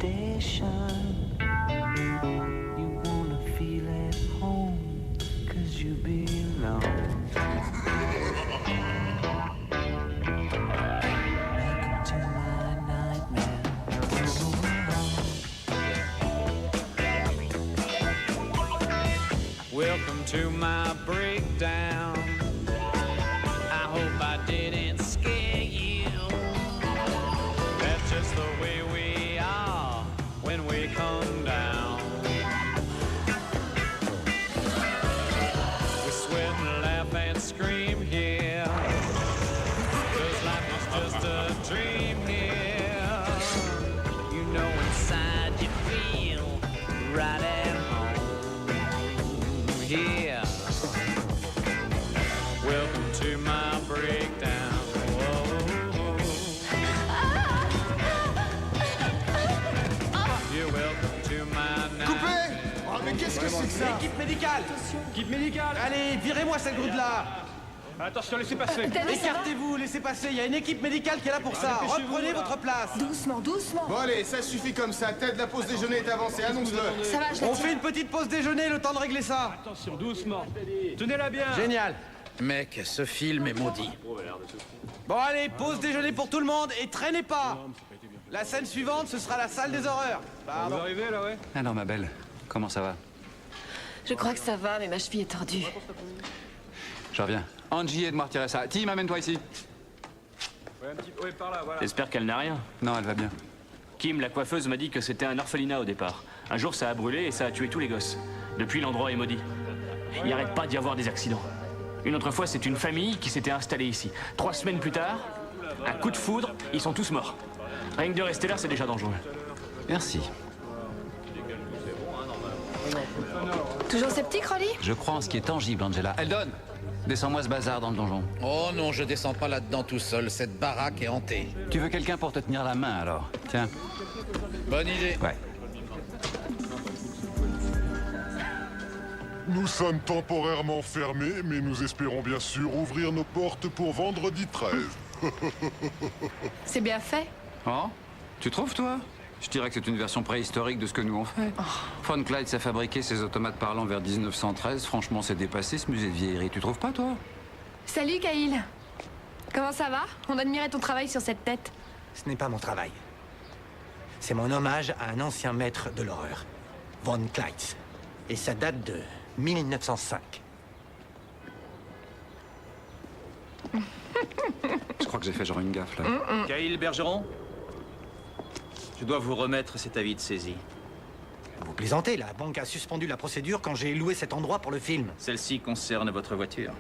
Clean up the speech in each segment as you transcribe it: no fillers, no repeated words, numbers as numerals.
station. You wanna feel at home, 'cause you belong. Welcome to my nightmare. Welcome to my breakdown. I hope I didn't scare you. That's just the way we are when we come down. We sweat and laugh and scream here, 'cause life is just a dream here. You know inside you feel right at home here. Welcome to my breakdown. Whoa. You're welcome to my night. Coupé! Oh, mais qu'est-ce que c'est que ça? Équipe médicale! Équipe médicale! Allez, virez-moi cette groupe-là! Attention, laissez passer. Écartez-vous, laissez passer, il y a une équipe médicale qui est là pour ça. Reprenez votre place. Doucement, doucement. Bon allez, ça suffit comme ça. Ted, la pause déjeuner est avancée, annonce-le. Ça va, je la On tiens. fait une petite pause déjeuner, le temps de régler ça. Attention, doucement. Tenez-la bien. Génial. Mec, ce film est maudit. Bon allez, pause déjeuner pour tout le monde et traînez pas. La scène suivante, ce sera la salle des horreurs. Vous Pardon. arrivez là, ouais? Alors ma belle, comment ça va? Je crois que ça va, mais ma cheville est tordue. Je reviens. Angie, aide-moi à retirer ça. Tim, amène-toi ici. Ouais, par là, voilà. J'espère qu'elle n'a rien. Non, elle va bien. Kim, la coiffeuse, m'a dit que c'était un orphelinat au départ. Un jour, ça a brûlé et ça a tué tous les gosses. Depuis, l'endroit est maudit. Il n'arrête pas d'y avoir des accidents. Une autre fois, c'est une famille qui s'était installée ici. 3 semaines plus tard, un coup de foudre, ils sont tous morts. Rien que de rester là, c'est déjà dangereux. Merci. Toujours sceptique, Rolly? Je crois en ce qui est tangible, Angela. Eldon, descends-moi ce bazar dans le donjon. Oh non, je descends pas là-dedans tout seul. Cette baraque est hantée. Tu veux quelqu'un pour te tenir la main, alors? Tiens. Bonne idée. Ouais. Nous sommes temporairement fermés, mais nous espérons bien sûr ouvrir nos portes pour vendredi 13. C'est bien fait. Oh? Tu trouves, toi? Je dirais que c'est une version préhistorique de ce que nous on fait. Von Kleitz a fabriqué ses automates parlants vers 1913. Franchement, c'est dépassé, ce musée de vieillerie. Tu trouves pas, toi? Salut, Kyle. Comment ça va? On admirait ton travail sur cette tête. Ce n'est pas mon travail. C'est mon hommage à un ancien maître de l'horreur, Von Kleitz. Et ça date de 1905. Je crois que j'ai fait genre une gaffe, là. Kyle Bergeron, je dois vous remettre cet avis de saisie. Vous plaisantez, la banque a suspendu la procédure quand j'ai loué cet endroit pour le film. Celle-ci concerne votre voiture.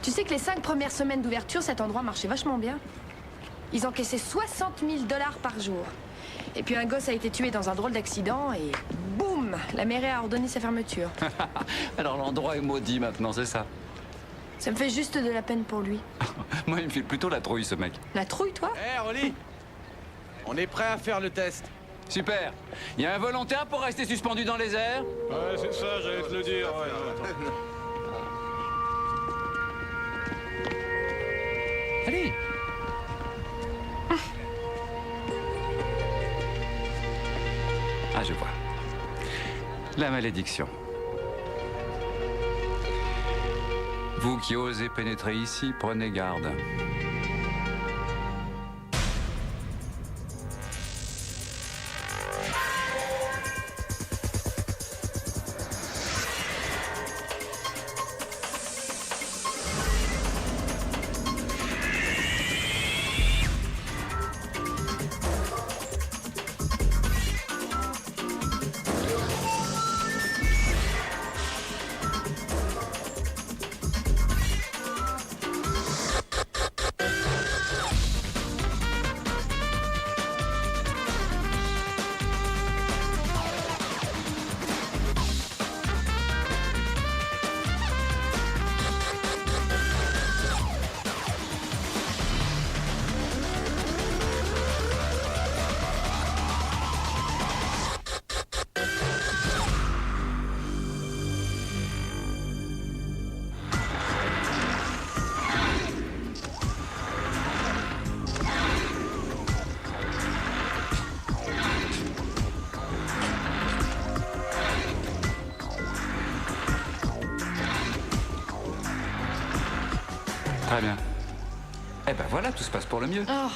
Tu sais que les 5 premières semaines d'ouverture, cet endroit marchait vachement bien. Ils encaissaient 60 000 $ par jour. Et puis un gosse a été tué dans un drôle d'accident et boum, la mairie a ordonné sa fermeture. Alors l'endroit est maudit maintenant, c'est ça? Ça me fait juste de la peine pour lui. Moi, il me file plutôt la trouille, ce mec. La trouille, toi? Hé, Rolly, on est prêt à faire le test. Super. Il y a un volontaire pour rester suspendu dans les airs? Ouais, c'est ça, j'allais te le dire. Ouais. Allez. Ah, je vois. La malédiction. Vous qui osez pénétrer ici, prenez garde. Très bien. Eh ben voilà, tout se passe pour le mieux. Oh.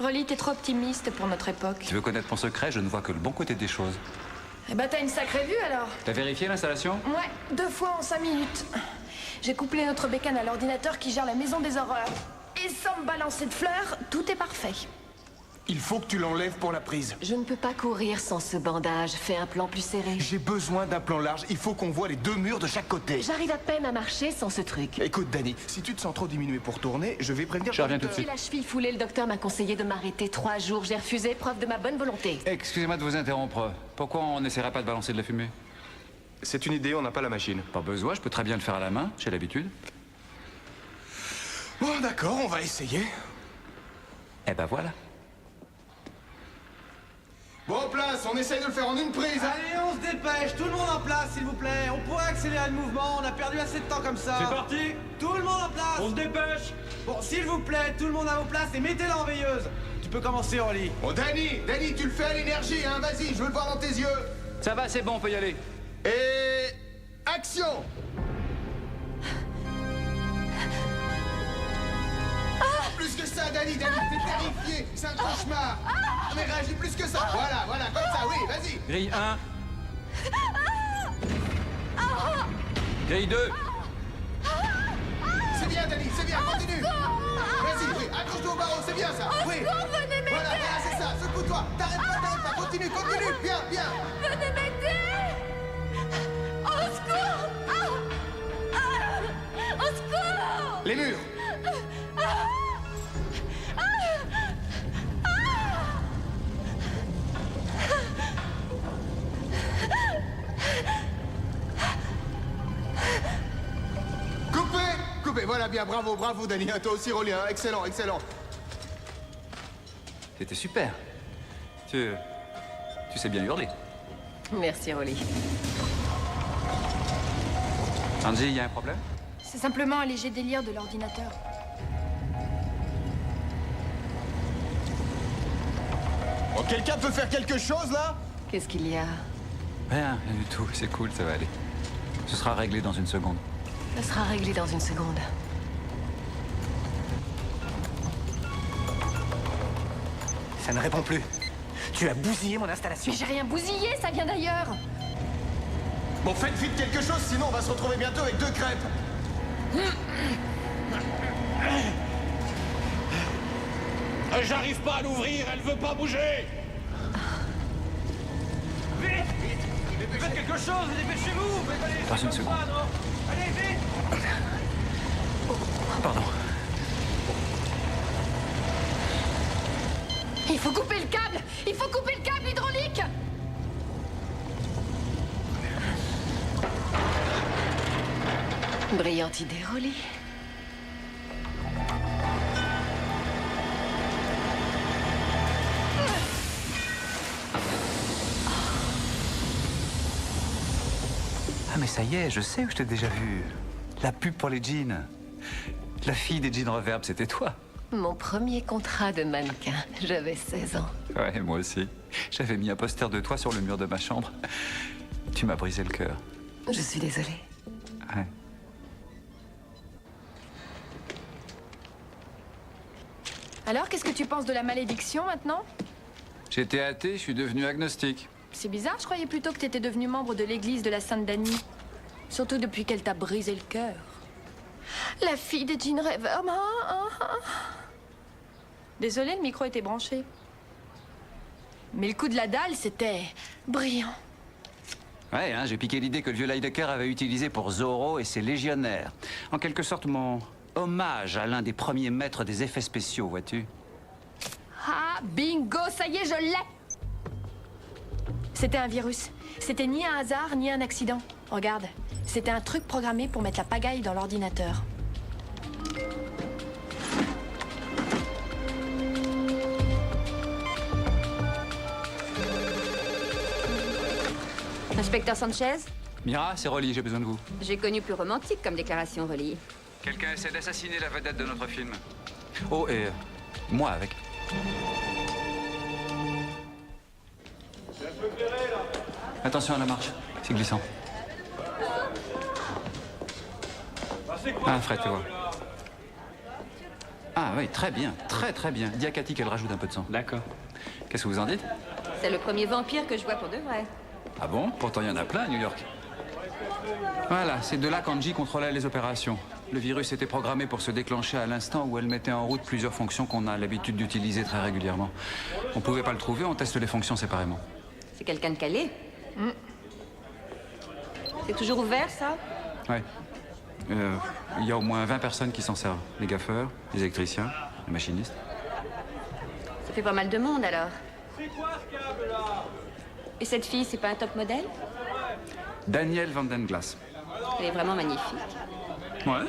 Rolly, t'es trop optimiste pour notre époque. Tu veux connaître mon secret? Je ne vois que le bon côté des choses. Eh ben, t'as une sacrée vue, alors. T'as vérifié l'installation? Ouais, 2 fois en 5 minutes. J'ai couplé notre bécane à l'ordinateur qui gère la maison des horreurs. Et sans me balancer de fleurs, tout est parfait. Il faut que tu l'enlèves pour la prise. Je ne peux pas courir sans ce bandage. Fais un plan plus serré. J'ai besoin d'un plan large. Il faut qu'on voit les 2 murs de chaque côté. J'arrive à peine à marcher sans ce truc. Écoute, Danny, si tu te sens trop diminué pour tourner, je vais prévenir... Je reviens tout de J'ai suite. la cheville foulée, le docteur m'a conseillé de m'arrêter 3 jours. J'ai refusé, preuve de ma bonne volonté. Excusez-moi de vous interrompre. Pourquoi on n'essaierait pas de balancer de la fumée? C'est une idée, on n'a pas la machine. Pas besoin, je peux très bien le faire à la main, j'ai l'habitude. Bon, d'accord, on va essayer. Eh ben voilà. Bon, en place, on essaye de le faire en une prise, hein. Allez, on se dépêche, tout le monde en place, s'il vous plaît. On pourrait accélérer le mouvement, on a perdu assez de temps comme ça. C'est parti. Tout le monde en place. On se dépêche. Bon, s'il vous plaît, tout le monde à vos places et mettez-la en veilleuse. Tu peux commencer, Rolly. Bon, Danny, tu le fais à l'énergie, hein. Vas-y, je veux le voir dans tes yeux. Ça va, c'est bon, on peut y aller. Et... action. Plus que ça, Danny, t'es terrifié. C'est un cauchemar. Mais réagis plus que ça. Voilà, comme ça, oui, vas-y. Grille 1. Grille 2. C'est bien, Danny, c'est bien, continue. Vas-y, oui, accroche-toi au barreau, c'est bien ça. Oui. Voilà, c'est ça, secoue-toi. T'arrêtes pas, continue, bien. Venez m'aider! Au secours! Au secours! Les murs. Coupé, voilà bien, bravo, Danny. Toi aussi, Rolly, hein. Excellent. C'était super. Tu sais bien hurler. Merci, Rolly. Angie, il y a un problème? C'est simplement un léger délire de l'ordinateur. Bon, quelqu'un peut faire quelque chose, là? Qu'est-ce qu'il y a? Rien du tout. C'est cool, ça va aller. Ce sera réglé dans une seconde. Ça sera réglé dans une seconde. Ça ne répond plus. Tu as bousillé mon installation. Mais j'ai rien bousillé, ça vient d'ailleurs. Bon, faites vite quelque chose, sinon on va se retrouver bientôt avec 2 crêpes. J'arrive pas à l'ouvrir, elle veut pas bouger. Vite, faites quelque chose, dépêchez-vous. Dans une seconde. Allez, vite. Pardon. Il faut couper le câble! Il faut couper le câble hydraulique! Brillante idée, Rolly. Ah mais ça y est, je sais où je t'ai déjà vu. La pub pour les jeans. La fille des jeans Reverb, c'était toi. Mon premier contrat de mannequin. J'avais 16 ans. Ouais, moi aussi. J'avais mis un poster de toi sur le mur de ma chambre. Tu m'as brisé le cœur. Je suis désolée. Ouais. Alors, qu'est-ce que tu penses de la malédiction maintenant? J'étais athée, je suis devenu agnostique. C'est bizarre, je croyais plutôt que t'étais devenu membre de l'église de la Sainte-Danie. Surtout depuis qu'elle t'a brisé le cœur. La fille de Jean Reverb. Désolée, le micro était branché. Mais le coup de la dalle, c'était brillant. Ouais, hein, j'ai piqué l'idée que le vieux Lydecker avait utilisé pour Zorro et ses légionnaires. En quelque sorte, mon hommage à l'un des premiers maîtres des effets spéciaux, vois-tu? Ah, bingo, ça y est, je l'ai! C'était un virus. C'était ni un hasard, ni un accident. Regarde, c'était un truc programmé pour mettre la pagaille dans l'ordinateur. Inspecteur Sanchez? Mira, c'est Rolly, j'ai besoin de vous. J'ai connu plus romantique comme déclaration, Rolly. Quelqu'un essaie d'assassiner la vedette de notre film. Oh, et moi avec. Attention à la marche, c'est glissant. Ah, Fred, tu vois. Ah oui, très bien, très bien. Dis à Cathy qu'elle rajoute un peu de sang. D'accord. Qu'est-ce que vous en dites? C'est le premier vampire que je vois pour de vrai. Ah bon? Pourtant, il y en a plein à New York. Voilà, c'est de là qu'Angie contrôlait les opérations. Le virus était programmé pour se déclencher à l'instant où elle mettait en route plusieurs fonctions qu'on a l'habitude d'utiliser très régulièrement. On pouvait pas le trouver, on teste les fonctions séparément. C'est quelqu'un de calé. C'est toujours ouvert, ça? Ouais. Il y a au moins 20 personnes qui s'en servent. Les gaffeurs, les électriciens, les machinistes. Ça fait pas mal de monde, alors. Et cette fille, c'est pas un top modèle? Danielle Vandenglas. Elle est vraiment magnifique. Ouais.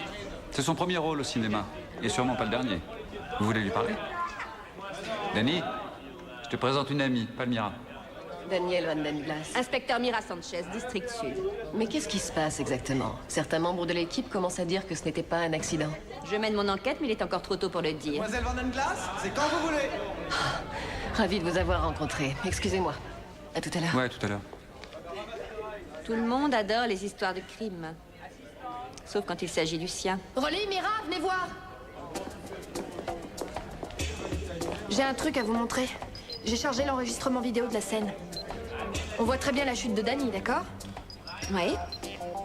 C'est son premier rôle au cinéma. Et sûrement pas le dernier. Vous voulez lui parler? Danny, je te présente une amie, Palmyra. Daniel Vandenglas. Inspecteur Mira Sanchez, district sud. Mais qu'est-ce qui se passe exactement? Certains membres de l'équipe commencent à dire que ce n'était pas un accident. Je mène mon enquête, mais il est encore trop tôt pour le dire. Mademoiselle Vandenglas, c'est quand vous voulez. Ravi de vous avoir rencontré. Excusez-moi. À tout à l'heure. Ouais, tout à l'heure. Tout le monde adore les histoires de crimes. Sauf quand il s'agit du sien. Rolly, Mira, venez voir. J'ai un truc à vous montrer. J'ai chargé l'enregistrement vidéo de la scène. On voit très bien la chute de Danny, d'accord? Oui.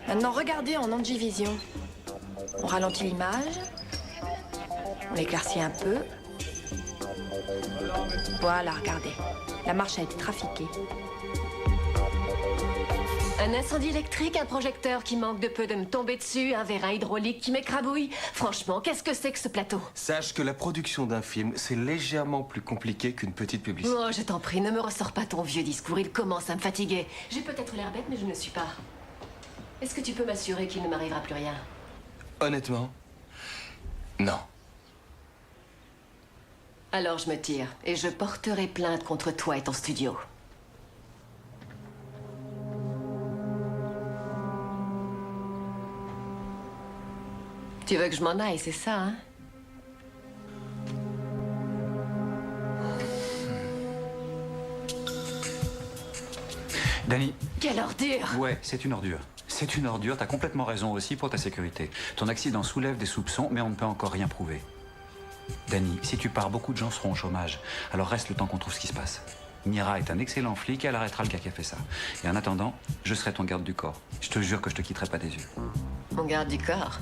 Maintenant, regardez en Angivision. On ralentit l'image. On l'éclaircit un peu. Voilà, regardez. La marche a été trafiquée. Un incendie électrique, un projecteur qui manque de peu de me tomber dessus, un vérin hydraulique qui m'écrabouille. Franchement, qu'est-ce que c'est que ce plateau? Sache que la production d'un film, c'est légèrement plus compliqué qu'une petite publicité. Oh, je t'en prie, ne me ressors pas ton vieux discours, il commence à me fatiguer. J'ai peut-être l'air bête, mais je ne le suis pas. Est-ce que tu peux m'assurer qu'il ne m'arrivera plus rien? Honnêtement, non. Alors je me tire, et je porterai plainte contre toi et ton studio. Tu veux que je m'en aille, c'est ça, hein? Danny. Quelle ordure! Ouais, c'est une ordure. C'est une ordure, t'as complètement raison aussi pour ta sécurité. Ton accident soulève des soupçons, mais on ne peut encore rien prouver. Danny, si tu pars, beaucoup de gens seront au chômage. Alors reste le temps qu'on trouve ce qui se passe. Mira est un excellent flic et elle arrêtera le gars qui a fait ça. Et en attendant, je serai ton garde du corps. Je te jure que je te quitterai pas des yeux. Mon garde du corps?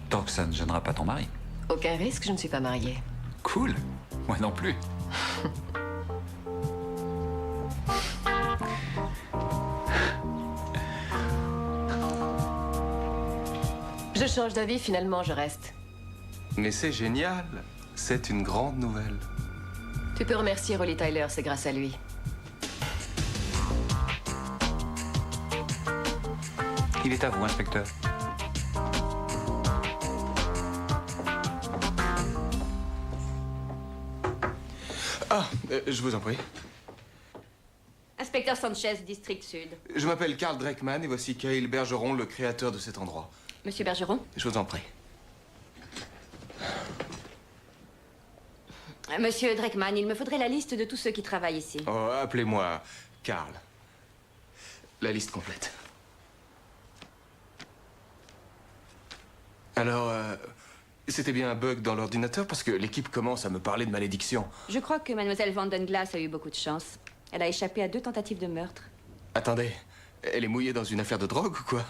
Tant que ça ne gênera pas ton mari. Aucun risque, je ne suis pas mariée. Cool. Moi non plus. Je change d'avis, finalement, je reste. Mais c'est génial. C'est une grande nouvelle. Tu peux remercier Rolly Tyler, c'est grâce à lui. Il est à vous, inspecteur. Ah, je vous en prie. Inspecteur Sanchez, district sud. Je m'appelle Carl Dreckmann et voici Kyle Bergeron, le créateur de cet endroit. Monsieur Bergeron? Je vous en prie. Monsieur Dreckmann, il me faudrait la liste de tous ceux qui travaillent ici. Oh, appelez-moi Carl. La liste complète. Alors, c'était bien un bug dans l'ordinateur parce que l'équipe commence à me parler de malédiction. Je crois que mademoiselle Vandenglas a eu beaucoup de chance. Elle a échappé à 2 tentatives de meurtre. Attendez, elle est mouillée dans une affaire de drogue ou quoi?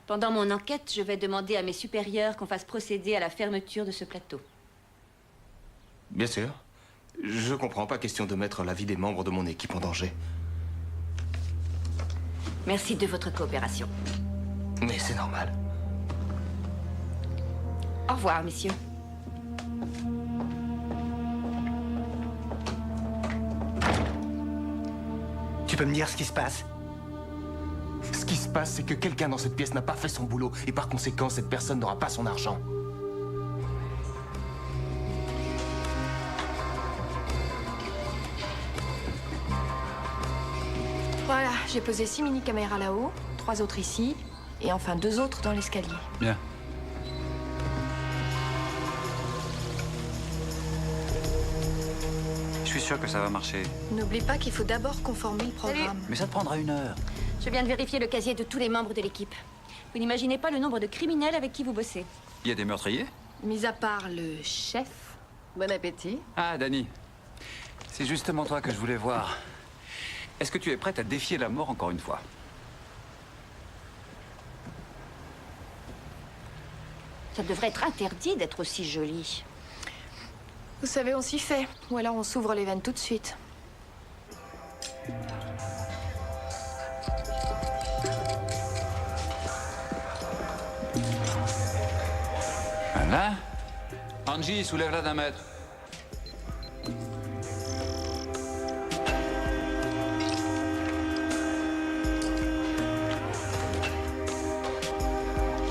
Pendant mon enquête, je vais demander à mes supérieurs qu'on fasse procéder à la fermeture de ce plateau. Bien sûr. Je comprends, pas question de mettre la vie des membres de mon équipe en danger. Merci de votre coopération. Mais c'est normal. Au revoir, messieurs. Tu peux me dire ce qui se passe? Ce qui se passe, c'est que quelqu'un dans cette pièce n'a pas fait son boulot et par conséquent, cette personne n'aura pas son argent. Voilà, j'ai posé 6 mini-caméras là-haut, 3 autres ici, et enfin 2 autres dans l'escalier. Bien. Je suis sûr que ça va marcher. N'oublie pas qu'il faut d'abord conformer le programme. Mais ça te prendra 1 heure. Je viens de vérifier le casier de tous les membres de l'équipe. Vous n'imaginez pas le nombre de criminels avec qui vous bossez. Il y a des meurtriers? Mis à part le chef. Bon appétit. Ah, Dani. C'est justement toi que je voulais voir. Est-ce que tu es prête à défier la mort encore une fois? Ça devrait être interdit d'être aussi jolie. Vous savez, on s'y fait. Ou alors on s'ouvre les veines tout de suite. Voilà. Angie, soulève-la d'un mètre.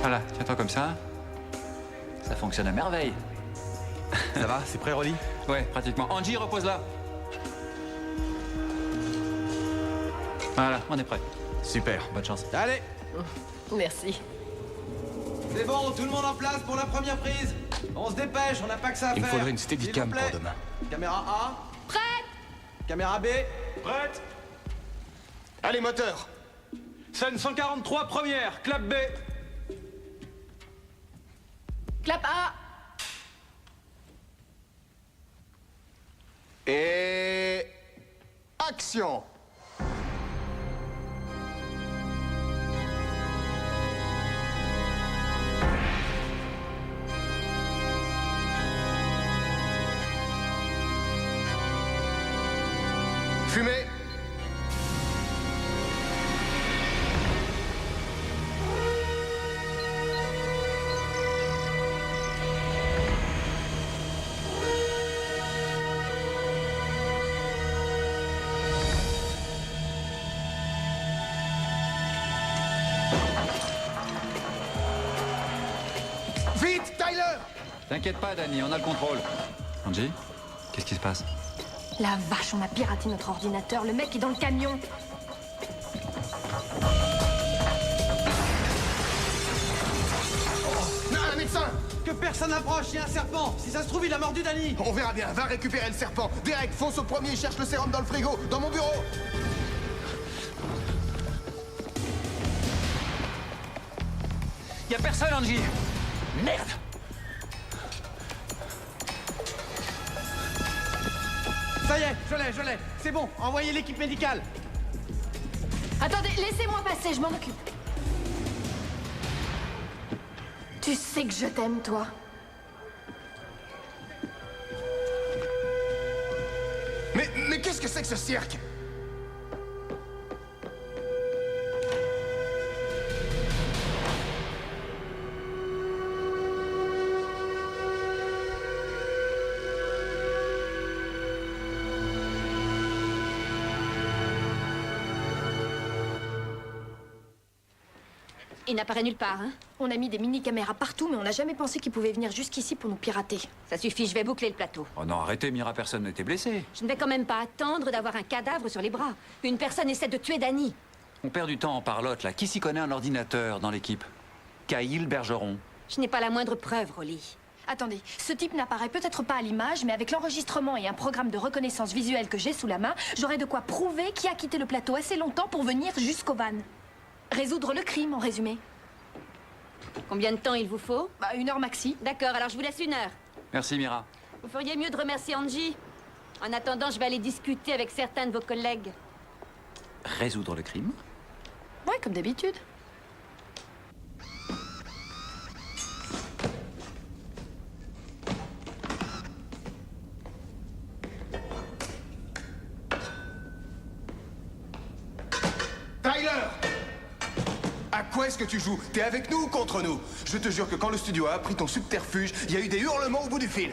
Voilà, tiens-toi comme ça. Ça fonctionne à merveille. Ça va, c'est prêt, Rolly? Ouais, pratiquement. Angie, repose-la. Voilà, on est prêt. Super, bonne chance. Allez, Merci. c'est bon, tout le monde en place pour la première prise. On se dépêche, on n'a pas que ça à Il me faire. faudrait une steadicam S'il vous plaît. pour demain. Caméra A. Prête! Caméra B. Prête? Allez, moteur! Scène 143, première, clap B. Clap A! Et... action! Fumée! Vite, Tyler! T'inquiète pas, Dani, on a le contrôle. Angie, qu'est-ce qui se passe? La vache, on a piraté notre ordinateur. Le mec est dans le camion. Non, un médecin! Que personne n'approche, il y a un serpent. Si ça se trouve, il a mordu Dani. On verra bien, va récupérer le serpent. Derek, fonce au premier et cherche le sérum dans le frigo, dans mon bureau. Y a personne, Angie! Merde! Ça y est, je l'ai. C'est bon, envoyez l'équipe médicale. Attendez, laissez-moi passer, je m'en occupe. Tu sais que je t'aime, toi. Mais qu'est-ce que c'est que ce cirque? Il n'apparaît nulle part, hein? On a mis des mini-caméras partout, mais on n'a jamais pensé qu'ils pouvaient venir jusqu'ici pour nous pirater. Ça suffit, je vais boucler le plateau. Oh non, arrêtez, Mira, personne n'était blessé. Je ne vais quand même pas attendre d'avoir un cadavre sur les bras. Une personne essaie de tuer Dani. On perd du temps en parlotte, là. Qui s'y connaît un ordinateur dans l'équipe? Caïl Bergeron. Je n'ai pas la moindre preuve, Rolly. Attendez, ce type n'apparaît peut-être pas à l'image, mais avec l'enregistrement et un programme de reconnaissance visuelle que j'ai sous la main, j'aurai de quoi prouver qui a quitté le plateau assez longtemps pour venir jusqu'au van. Résoudre le crime, en résumé. Combien de temps il vous faut? 1 heure maxi. D'accord, alors je vous laisse 1 heure. Merci, Mira. Vous feriez mieux de remercier Angie. En attendant, je vais aller discuter avec certains de vos collègues. Résoudre le crime? Ouais, comme d'habitude. Tyler! À quoi est-ce que tu joues? T'es avec nous ou contre nous? Je te jure que quand le studio a appris ton subterfuge, il y a eu des hurlements au bout du fil.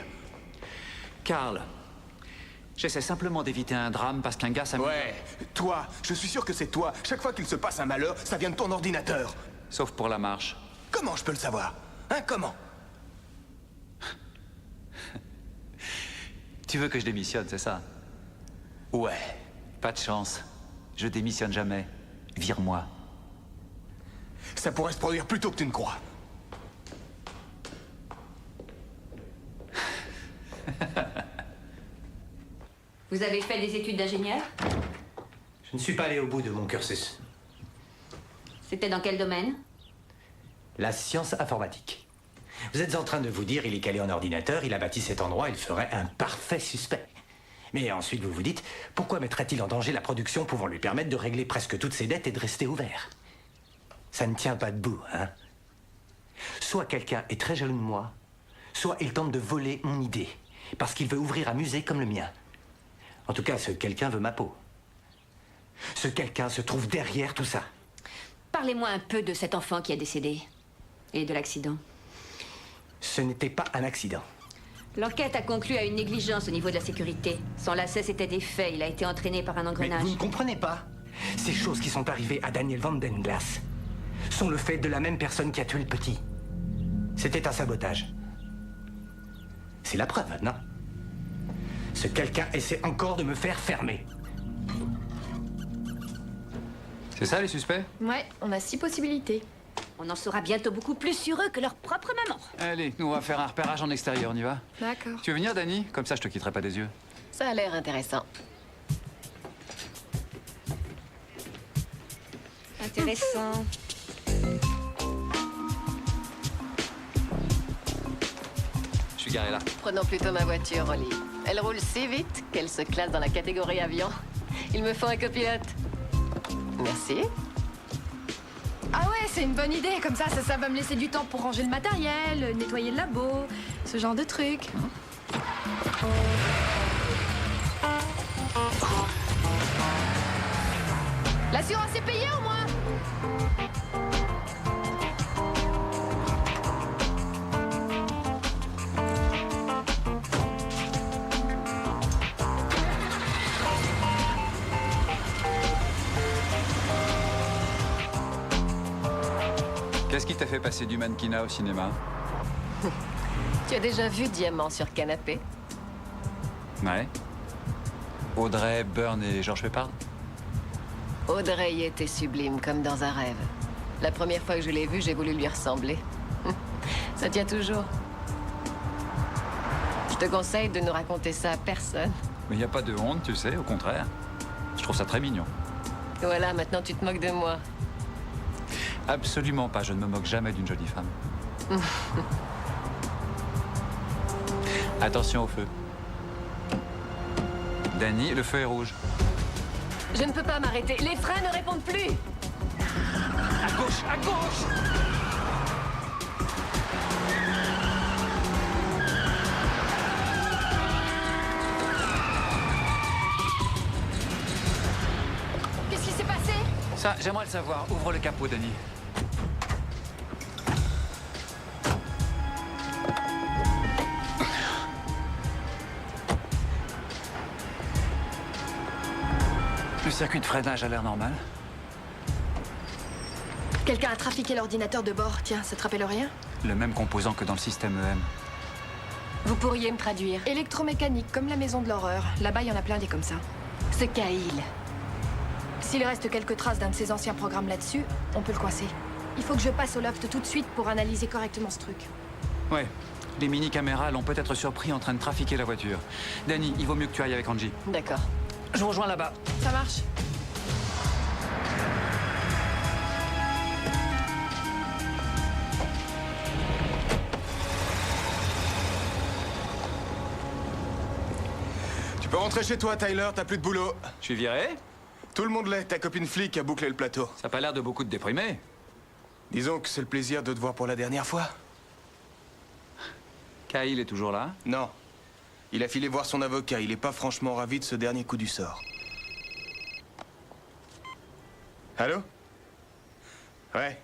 Karl, j'essaie simplement d'éviter un drame parce qu'un gars s'amuse. Ouais, toi, je suis sûr que c'est toi. Chaque fois qu'il se passe un malheur, ça vient de ton ordinateur. Sauf pour la marche. Comment je peux le savoir? Hein, comment? Tu veux que je démissionne, c'est ça? Ouais. Pas de chance. Je démissionne jamais. Vire-moi. Ça pourrait se produire plus tôt que tu ne crois. Vous avez fait des études d'ingénieur? Je ne suis pas allé au bout de mon cursus. C'était dans quel domaine? La science informatique. Vous êtes en train de vous dire, il est calé en ordinateur, il a bâti cet endroit, il ferait un parfait suspect. Mais ensuite, vous vous dites, pourquoi mettrait-il en danger la production pouvant lui permettre de régler presque toutes ses dettes et de rester ouvert? Ça ne tient pas debout, hein? Soit quelqu'un est très jaloux de moi, soit il tente de voler mon idée, parce qu'il veut ouvrir un musée comme le mien. En tout cas, ce quelqu'un veut ma peau. Ce quelqu'un se trouve derrière tout ça. Parlez-moi un peu de cet enfant qui est décédé. Et de l'accident. Ce n'était pas un accident. L'enquête a conclu à une négligence au niveau de la sécurité. Son lacet c'était des faits, il a été entraîné par un Mais engrenage. vous ne comprenez pas. Ces choses qui sont arrivées à Daniel Van Den Glass sont le fait de la même personne qui a tué le petit. C'était un sabotage. C'est la preuve, non? Ce quelqu'un essaie encore de me faire fermer. C'est ça, les suspects? Ouais, on a 6 possibilités. On en saura bientôt beaucoup plus sur eux que leur propre maman. Allez, nous on va faire un repérage en extérieur, on y va? D'accord. Tu veux venir, Dani? Comme ça, je te quitterai pas des yeux. Ça a l'air intéressant. Intéressant. Je suis garé là. Prenons plutôt ma voiture, Rolly. Elle roule si vite qu'elle se classe dans la catégorie avion. Il me faut un copilote. Merci. Ah ouais, c'est une bonne idée. Comme ça va me laisser du temps pour ranger le matériel, nettoyer le labo, ce genre de trucs. L'assurance est payée au moins. Qu'est-ce qui t'a fait passer du mannequinat au cinéma? Tu as déjà vu Diamant sur canapé? Ouais. Audrey, Byrne et George Peppard? Audrey y était sublime, comme dans un rêve. La première fois que je l'ai vue, j'ai voulu lui ressembler. Ça tient toujours. Je te conseille de ne raconter ça à personne. Mais il n'y a pas de honte, tu sais, au contraire. Je trouve ça très mignon. Voilà, maintenant tu te moques de moi. Absolument pas, je ne me moque jamais d'une jolie femme. Attention au feu. Dani, le feu est rouge. Je ne peux pas m'arrêter. Les freins ne répondent plus. À gauche, à gauche! Qu'est-ce qui s'est passé? Ça, j'aimerais le savoir. Ouvre le capot, Dani. Le circuit de freinage a l'air normal. Quelqu'un a trafiqué l'ordinateur de bord. Tiens, ça te rappelle rien? Le même composant que dans le système EM. Vous pourriez me traduire? Électromécanique, comme la maison de l'horreur. Là-bas, il y en a plein des comme ça. C'est Cahill. S'il reste quelques traces d'un de ses anciens programmes là-dessus, on peut le coincer. Il faut que je passe au loft tout de suite pour analyser correctement ce truc. Ouais. Les mini-caméras l'ont peut-être surpris en train de trafiquer la voiture. Dani, il vaut mieux que tu ailles avec Angie. D'accord. Je vous rejoins là-bas. Ça marche. Tu peux rentrer chez toi, Tyler, t'as plus de boulot. Je suis viré? Tout le monde l'est, ta copine flic a bouclé le plateau. Ça n'a pas l'air de beaucoup te déprimer. Disons que c'est le plaisir de te voir pour la dernière fois. Cahill est toujours là? Non. Il a filé voir son avocat, il est pas franchement ravi de ce dernier coup du sort. Allô? Ouais.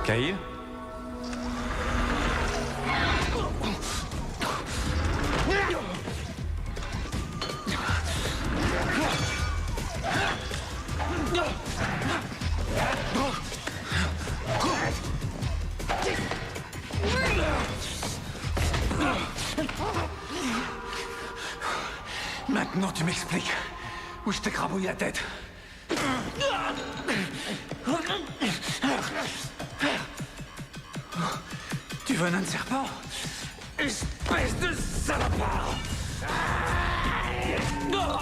Cahill? Maintenant, tu m'expliques où je t'ai crabouillé la tête. Tu venin de serpent? Espèce de salopard! Non!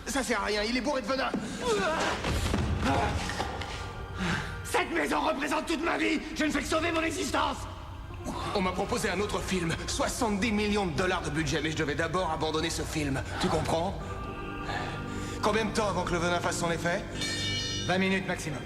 Ça sert à rien, il est bourré de venin! Cette maison représente toute ma vie! Je ne fais que sauver mon existence! On m'a proposé un autre film, 70 millions de dollars de budget, mais je devais d'abord abandonner ce film. Tu comprends? Combien de temps avant que le venin fasse son effet? 20 minutes maximum.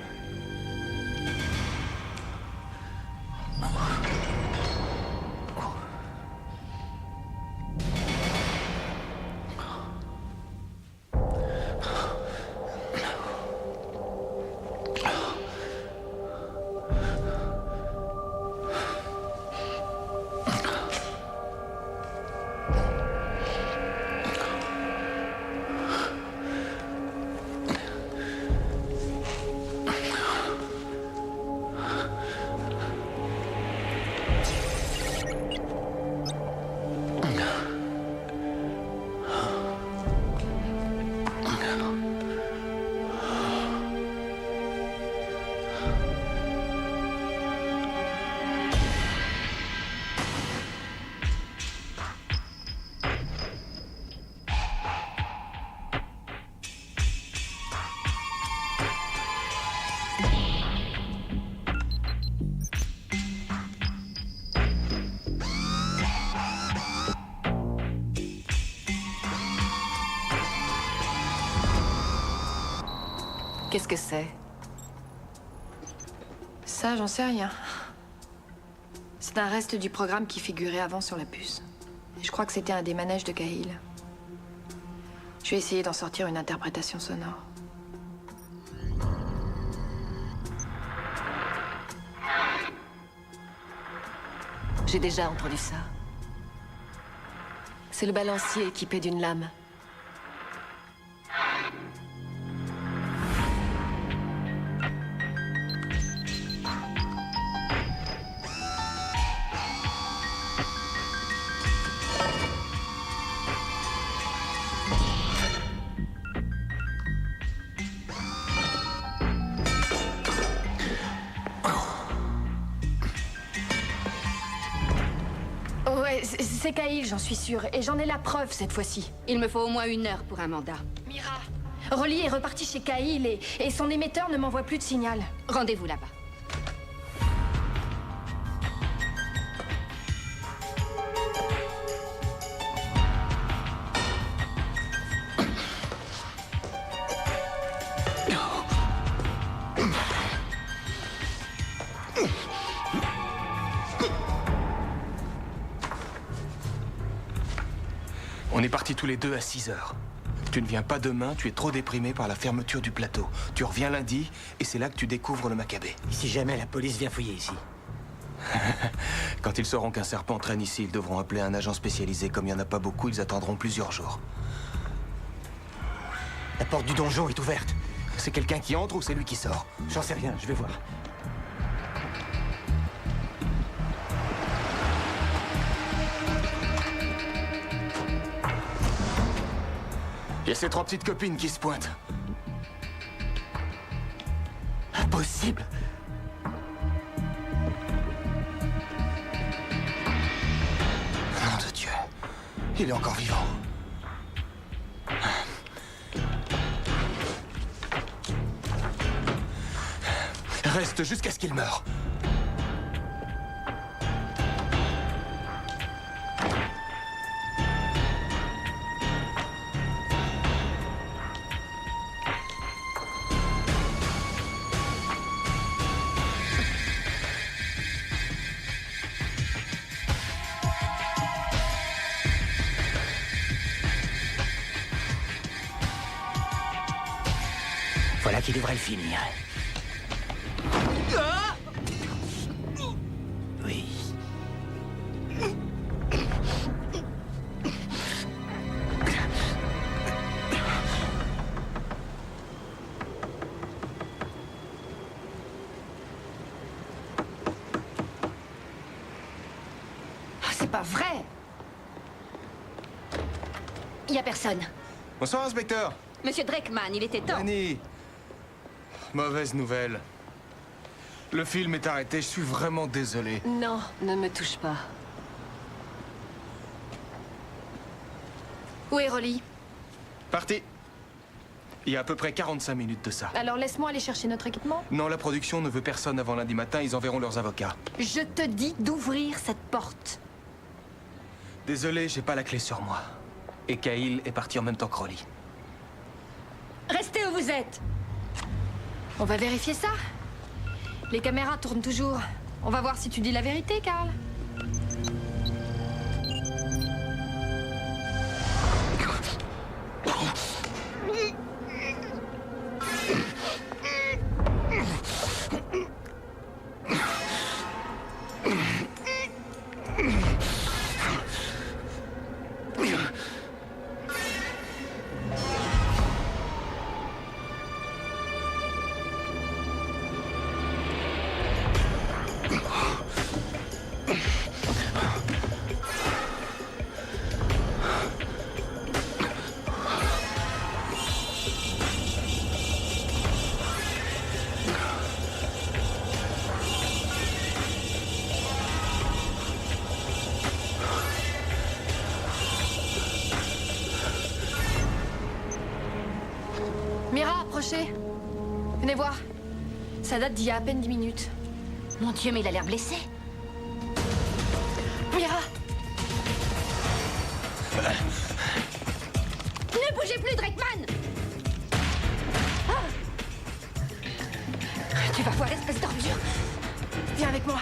Qu'est-ce que c'est? Ça, j'en sais rien. C'est un reste du programme qui figurait avant sur la puce. Et je crois que c'était un des manèges de Cahill. Je vais essayer d'en sortir une interprétation sonore. J'ai déjà entendu ça. C'est le balancier équipé d'une lame. C'est Cahill, j'en suis sûre. Et j'en ai la preuve cette fois-ci. Il me faut au moins 1 heure pour un mandat. Mira, Rolly est reparti chez Cahill et son émetteur ne m'envoie plus de signal. Rendez-vous là-bas. On est partis tous les deux à 6 heures. Tu ne viens pas demain, tu es trop déprimé par la fermeture du plateau. Tu reviens lundi, et c'est là que tu découvres le Maccabée. Et si jamais la police vient fouiller ici? Quand ils sauront qu'un serpent traîne ici, ils devront appeler un agent spécialisé. Comme il n'y en a pas beaucoup, ils attendront plusieurs jours. La porte du donjon est ouverte. C'est quelqu'un qui entre ou c'est lui qui sort? J'en sais rien, je vais voir. Il y a ces 3 petites copines qui se pointent. Impossible! Nom de Dieu. Il est encore vivant. Reste jusqu'à ce qu'il meure. Voilà qui devrait le finir. Oui. C'est pas vrai! Y a personne. Bonsoir, inspecteur. Monsieur Dreckman, il était temps. Annie, mauvaise nouvelle. Le film est arrêté, je suis vraiment désolé. Non, ne me touche pas. Où est Rolly? Parti. Il y a à peu près 45 minutes de ça. Alors laisse-moi aller chercher notre équipement. Non, la production ne veut personne avant lundi matin, ils enverront leurs avocats. Je te dis d'ouvrir cette porte. Désolé, j'ai pas la clé sur moi. Et Kyle est parti en même temps que Rolly. Restez où vous êtes. On va vérifier ça. Les caméras tournent toujours. On va voir si tu dis la vérité, Carl. Mira, approchez. Venez voir. Ça date d'il y a à peine 10 minutes. Mon Dieu, mais il a l'air blessé. Mira! Ne bougez plus, Dreckman! Ah! Tu vas voir, espèce d'ordure. Viens avec moi.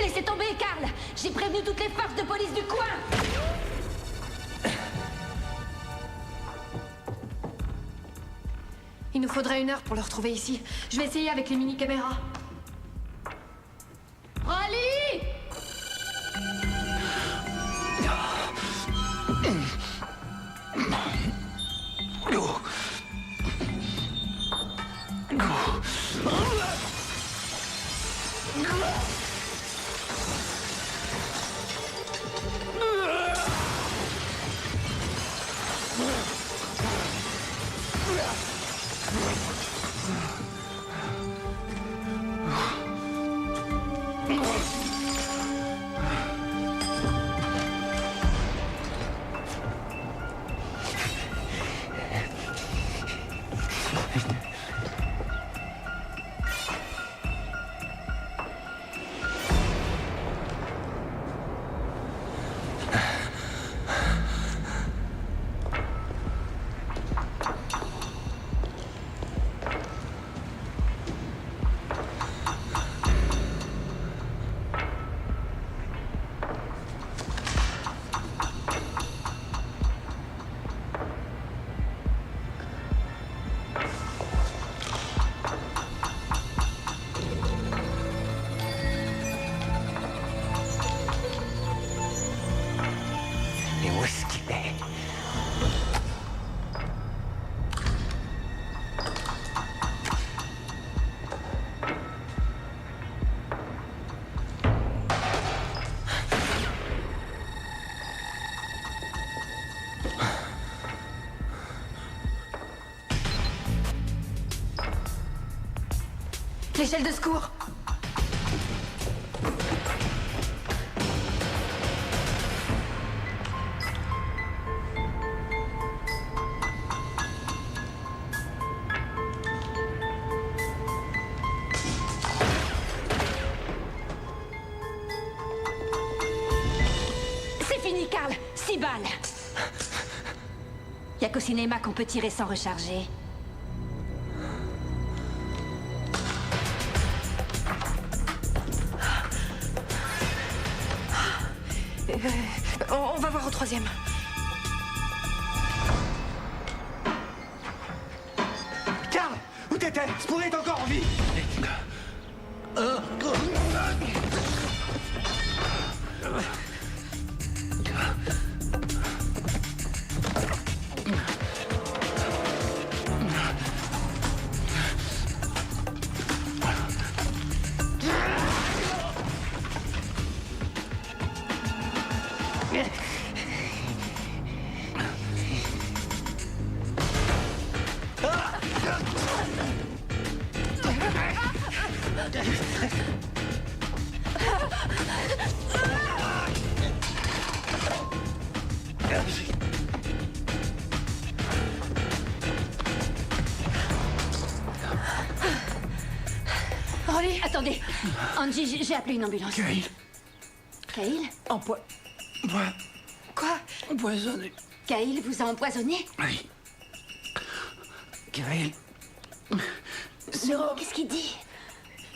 Laissez tomber, Carl! J'ai prévenu toutes les forces de police du coin! Il nous faudrait 1 heure pour le retrouver ici. Je vais essayer avec les mini-caméras. Rolly! L'échelle de secours. C'est fini, Carl. 6 balles. Y a qu'au cinéma qu'on peut tirer sans recharger. On va voir au 3e. Carl, où t'étais? Spoon est encore en vie. Rolly. Attendez. Angie, j'ai appelé une ambulance. Kyle. Kyle? Quoi? Empoisonné. Kyle vous a empoisonné? Oui. Kyle. Sérum. Qu'est-ce qu'il dit?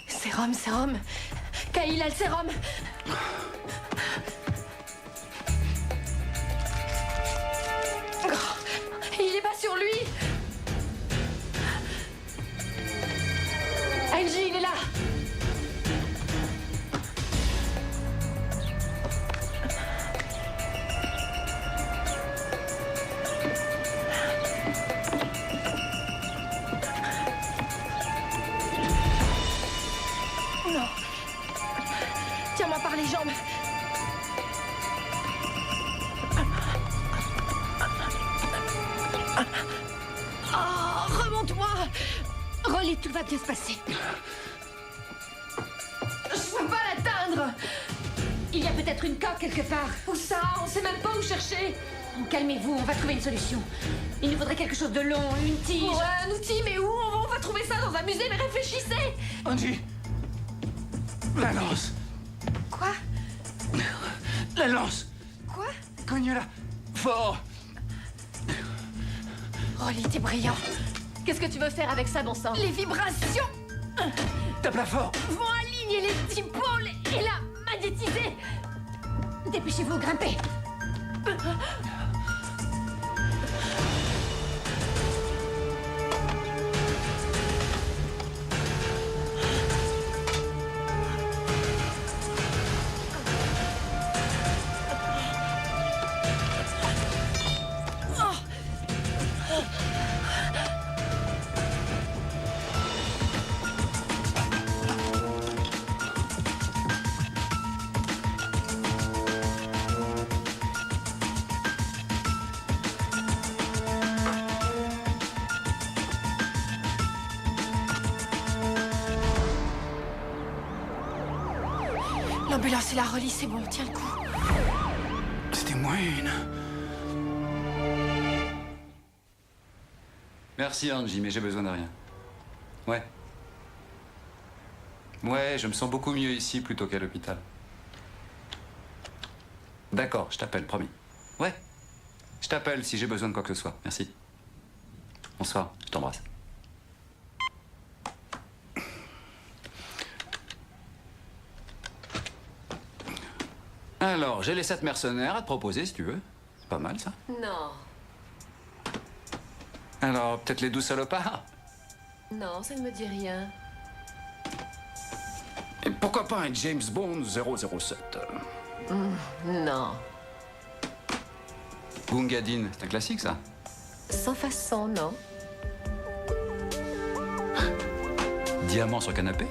Sérum. Kyle a le sérum. Il est pas sur lui. Angie, il est là. Non. Tiens-moi par les jambes. Oh, remonte-moi! Rolly, tout va bien se passer. Je peux pas l'atteindre. Il y a peut-être une coque quelque part. Où ça? On sait même pas où chercher. Calmez-vous, on va trouver une solution. Il nous faudrait quelque chose de long, une tige. Ouais, un outil, mais où? On va trouver ça dans un musée, mais réfléchissez. Angie. La lance. Quoi? La lance. Quoi? Cogne-la. Fort. Rolly, t'es brillant. Qu'est-ce que tu veux faire avec ça, bon sang? Les vibrations Tape-la fort. vont aligner les épaules et la magnétiser. Dépêchez-vous, grimpez. L'ambulance et la Rolly, c'est bon, tiens le coup. C'était moi une. Merci Angie, mais j'ai besoin de rien. Ouais. Ouais, je me sens beaucoup mieux ici plutôt qu'à l'hôpital. D'accord, je t'appelle, promis. Ouais. Je t'appelle si j'ai besoin de quoi que ce soit. Merci. Bonsoir, je t'embrasse. Alors, j'ai les 7 mercenaires à te proposer si tu veux. C'est pas mal ça. Non. Alors, peut-être les 12 salopards? Non, ça ne me dit rien. Et pourquoi pas un James Bond 007? Non. Gungadin, c'est un classique ça. Sans façon, non. Diamant sur canapé?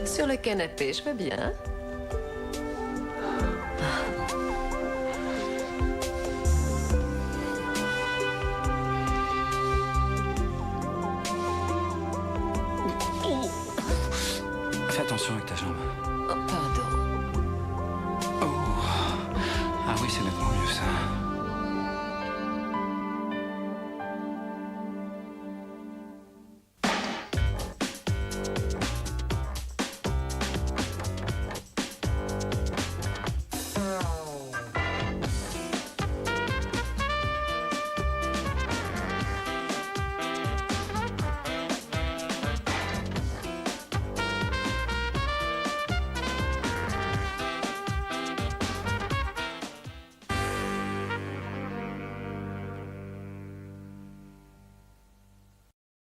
Sur le canapé, je veux bien. Fais attention avec ta jambe.